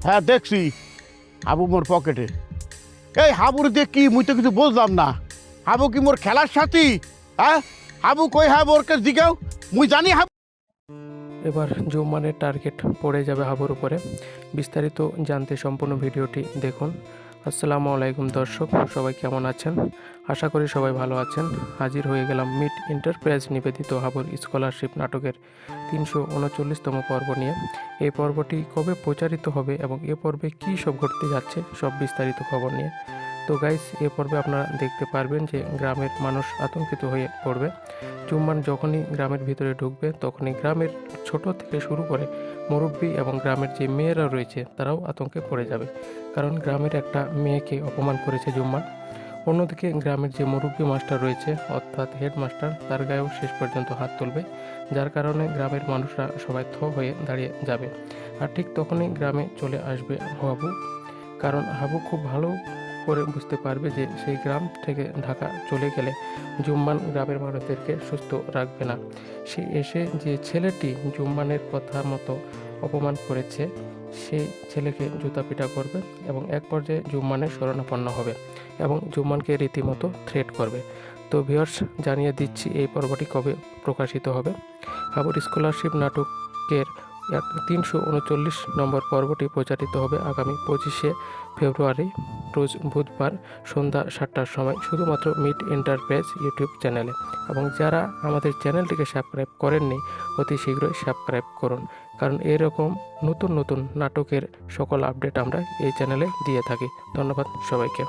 হ্যাঁ দেখছি হাবু মোর পকেটে। এই হাবুর দিয়ে কি মুই তো কিছু বুঝলাম না। হাবু কি মোর খেলার সাথী? হ্যাঁ, হাবু কই হাবু ওর কাছে জিগাও, মুই জানি হাবু। এবার জুম্মানের টার্গেট পড়ে যাবে হাবুর উপরে। বিস্তারিত জানতে সম্পূর্ণ ভিডিওটি দেখুন। আসসালামু আলাইকুম দর্শক, সবাই কেমন আছেন? আশা করি সবাই ভালো আছেন। হাজির হয়ে গেলাম মিড এন্টারপ্রাইজ নিবেদিত হাবুর স্কলারশিপ নাটকের 339তম পর্ব নিয়ে। এই পর্বটি কবে প্রচারিত হবে এবং এ পর্বে কী সব ঘটতে যাচ্ছে সব বিস্তারিত খবর নিয়ে। তো গাইস, এ পর্বে আপনারা দেখতে পারবেন যে গ্রামের মানুষ আতঙ্কিত হয়ে পড়বে। জুম্মান যখনই গ্রামের ভিতরে ঢুকবে তখনই গ্রামের ছোট থেকে শুরু করে মুরব্বী এবং গ্রামের যে মেয়েরা রয়েছে তারাও আতঙ্কে পড়ে যাবে, কারণ গ্রামের একটা মেয়েকে অপমান করেছে জুম্মান। অন্যদিকে গ্রামের যে মুরব্বী মাস্টার রয়েছে অর্থাৎ হেডমাস্টার, তার গায়েও শেষ পর্যন্ত হাত তুলবে, যার কারণে গ্রামের মানুষরা সবাই থ হয়ে দাঁড়িয়ে যাবে। আর ঠিক তখনই গ্রামে চলে আসবে হাবু, কারণ হাবু খুব ভালো করে বুঝতে পারবে যে সেই গ্রাম থেকে ঢাকা চলে গেলে জুম্মান গ্রামের মানুষদেরকে সুস্থ রাখবে না। সে এসে যে ছেলেটি জুম্মানের কথা মতো অপমান করেছে সেই ছেলেকে জুতাপিটা করবে এবং এক পর্যায়ে জুম্মানের শরণাপন্ন হবে এবং জুম্মানকে রীতিমতো থ্রেট করবে। তো ভিউয়ার্স, জানিয়ে দিচ্ছি এই পর্বটি কবে প্রকাশিত হবে। হাবুর স্কলারশিপ নাটকের 339 নম্বর পর্বটি প্রচারিত হবে আগামী 25শে ফেব্রুয়ারি রোজ বুধবার সন্ধ্যা 7টার সময় শুধুমাত্র মিড এন্টারপ্রাইজ ইউটিউব চ্যানেলে। এবং যারা আমাদের চ্যানেলটিকে সাবস্ক্রাইব করেননি অতি শীঘ্রই সাবস্ক্রাইব করুন, কারণ এরকম নতুন নতুন নাটকের সকল আপডেট আমরা এই চ্যানেলে দিয়ে থাকি। ধন্যবাদ সবাইকে।